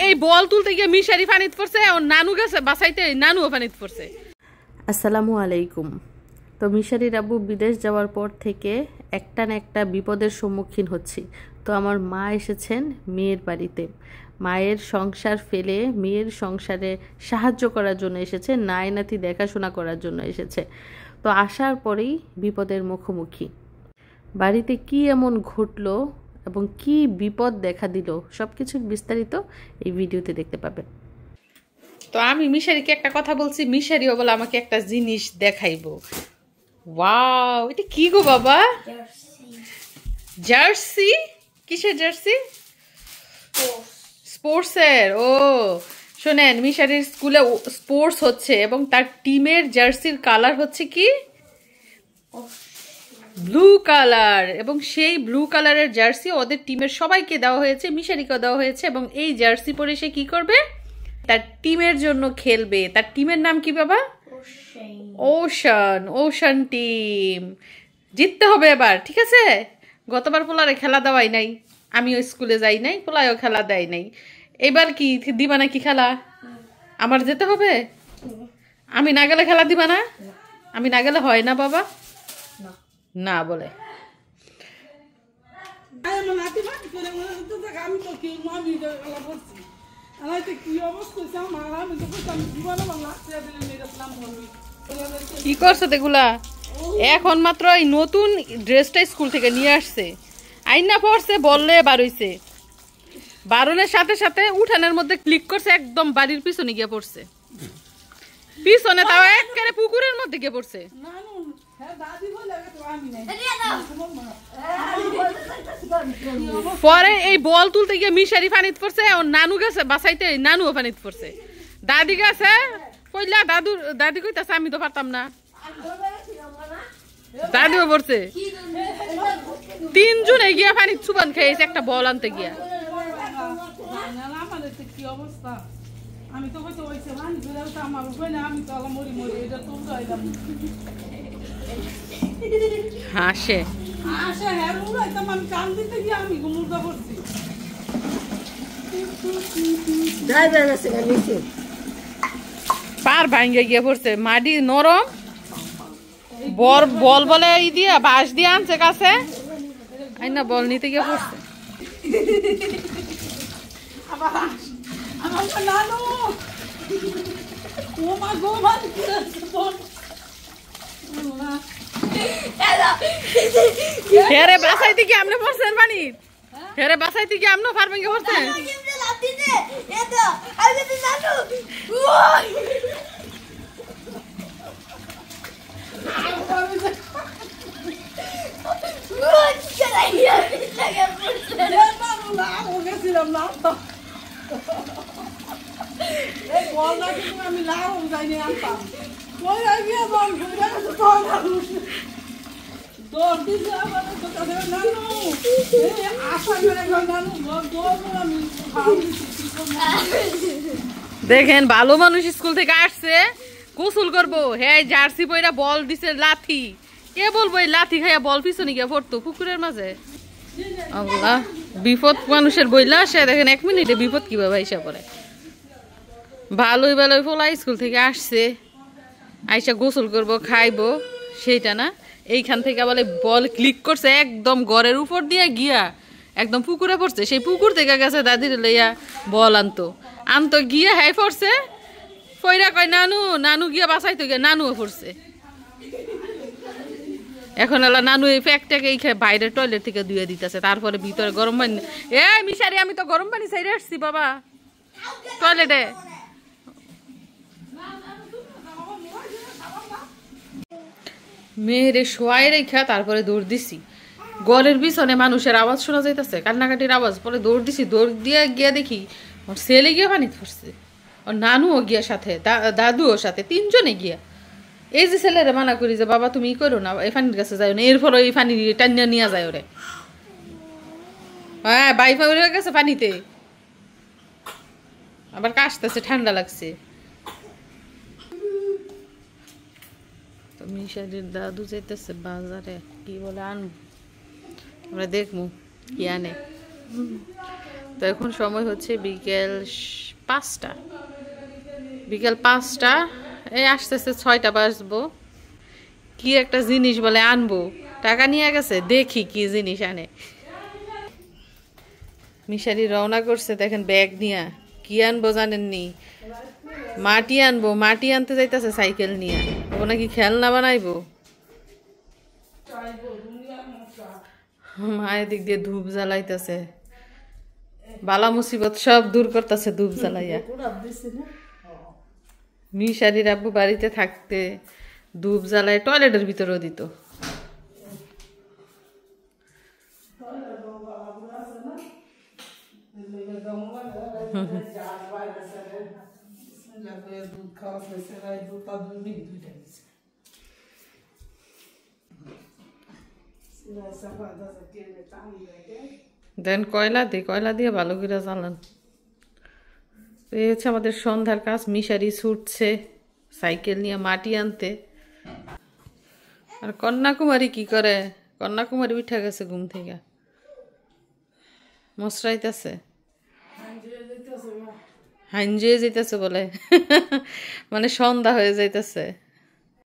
এই বল তুলতে গিয়ে মিশারি পানিত পড়ছে, ও নানু গেছে বাসাইতে, নানুও পানিত পড়ছে। আসসালামু আলাইকুম। তো মিশারির আব্বু বিদেশ যাওয়ার পর থেকে একটা না একটা বিপদের সম্মুখীন হচ্ছি। তো আমার মা এসেছেন মেয়ের বাড়িতে, মায়ের সংসার ফেলে মেয়ের সংসারে সাহায্য করার জন্য এসেছে, নাই নাতি দেখাশোনা করার জন্য এসেছে। তো আসার পরেই বিপদের মুখোমুখি। বাড়িতে কি এমন ঘটলো এবং কি বিপদ দেখা দিল সব কিছুর বিস্তারিত এই ভিডিওতে দেখতে পাবেন। তো আমি মিশারিকে একটা কথা বলছি, মিশারিও বলে আমাকে একটা জিনিস দেখাইবো। ওয়াও, এটা কি গো বাবা? জার্সি? কিসের জার্সি? স্পোর্টসের। ও শোনেন, মিশারির স্কুলে স্পোর্টস হচ্ছে এবং তার টিমের জার্সির কালার হচ্ছে কি ব্লু কালার, এবং সেই ব্লু কালারের জার্সি ওদের টিমের সবাইকে দেওয়া হয়েছে, মিশারিকেও দেওয়া হয়েছে। এবং এই জার্সি পরে সে কি করবে? তার টিমের জন্য খেলবে। তার টিমের নাম কি বাবা? ওশান। Ocean team. জিততে হবে এবার, ঠিক আছে? গতবার পোলারে খেলা দেওয়াই নাই, আমিও স্কুলে যাই নাই, পোলায়ও খেলা দেয় নাই। এবার কি দিবা নাকি খেলা? আমার যেতে হবে? আমি না গেলে খেলা দিবা না? আমি না গেলে হয় না বাবা? না বলে। কি করছো এগুলা? এখন মাত্র এই নতুন ড্রেসটা স্কুল থেকে নিয়ে আসছে, আইনা পড়ছে, বললে বারইছে, বারণের সাথে সাথে উঠানের মধ্যে ক্লিক করছে, একদম বাড়ির পিছনে গিয়ে পড়ছে। পিছনে তাও একেবারে পুকুরের মধ্যে গিয়ে পড়ছে। পরে এই বল তুলতে গিয়ে মিশারি পানিত পড়ছে, ও নানু গেছে বাসাইতে, নানুও পানিত পড়ছে। দাদি গেছে কইলা, দাদি কইতাছে আমি তো পারতাম না, দাদিও পড়ছে। তিনজন এগিয়ে পানিত চুবান খেয়েছে একটা বল আনতে গিয়া। হাসে পার ভাঙ্গে গিয়ে পড়ছে, মাটি নরম, বল বলে ই দিয়া বাঁশ দিয়ে আনছে কাছে, আইনা বল নিতে গিয়ে পড়ছে। হেরে বাসাইতে কি আমনে পড়ছেন পানি? হেরে বাসাইতে কি আমনে ফার ভেঙে পড়ছেন? দেখেন, ভালো মানুষ স্কুল থেকে আসছে, গোসল করবো, হ্যাঁ জার্সি পয়রা বল দিছে লাথি। কে বলবো এই লাথি খাইয়া বল পিছনে গিয়ে পড়তো পুকুরের মাঝে? আল্লাহ, বিপদ মানুষের বইলা সে দেখেন 1 মিনিটে বিপদ কিভাবে আইসা পড়ে। ভালোই ভালোই ফোলা স্কুল থেকে আসছে, আইসা গোসল করবো, খাইবো, সেইটা না, এইখান থেকে বলে বল ক্লিক করছে, একদম ঘরের উপর দিয়ে গিয়া একদম পুকুরে পড়ছে। সেই পুকুর থেকে গেছে দাদির লইয়া বল আনতো গিয়া হ্যাঁ পড়ছে, ফইরা কয় নানু, নানু গিয়া বাঁচাইতো গিয়া নানুও পড়ছে। এখন এলা নানু এই প্যাকটাকে এই বাইরের টয়লেট থেকে ধুয়ে দিতেছে, তারপরে ভিতরে গরম পানি। এ মিশারি, আমি তো গরম পানি ছাইরে আসছি বাবা টয়লেটে। মেয়েরে শোয়াই রেখা তারপরে দৌড় দিছি, গলের পিছনে মানুষের আওয়াজ শোনা যাইতেছে, কান্নাকাটির আওয়াজ। পরে দৌড় দিছি, দৌড় দিয়ে গিয়া দেখি ওর ছেলে গিয়া পানি পড়ছে, ওর নানুও গিয়া সাথে, দাদুও সাথে, 3 জনে গিয়া। এই যে ছেলেরে মানা করি যে বাবা তুমি ই করো না, এই পানির কাছে যাও না, এর ফলে এই পানি টানিয়া নিয়ে যায় ওরে। হ্যাঁ, বাইফা হয়ে গেছে পানিতে, আবার কাশতেছে, ঠান্ডা লাগছে। তো মিশারির দাদু যাইতেছে বাজারে, কি বলে আনবো, আমরা দেখবো কি আনে। তো এখন সময় হচ্ছে বিকেল 5টা। বিকেল 5টা, এই আস্তে আস্তে 6টা বাজবো। কি একটা জিনিস বলে আনবো, টাকা নিয়ে গেছে, দেখি কি জিনিস আনে। মিশারি রওনা করছে, দেখেন ব্যাগ নিয়ে। কি আনবো জানেননি? মাটি আনবো। মাটি আনতে যাইতেছে সাইকেল নিয়ে। ও নাকি খেলনা বানাইবো। মায়ের দিক দিয়ে ধূপ জ্বালাইতেছে, বালা মুসিবত সব দূর করতেছে ধূপ জ্বালাইয়া। মিশারির আব্বু বাড়িতে থাকতে ধূপ জ্বালায় টয়লেটের ভিতরেও দিত। দেন কয়লা দিয়ে ভালো করে জ্বালান। এই হচ্ছে আমাদের সন্ধ্যার কাজ। মিশারি ছুটছে সাইকেল নিয়ে মাটি আনতে। আর কন্যাকুমারী কি করে? কন্যাকুমারী উঠে গেছে ঘুম থেকে, মশরাইতেছে, হাইঞ্জুয়ে যেতেছে বলে। মানে সন্ধ্যা হয়ে যাইতেছে।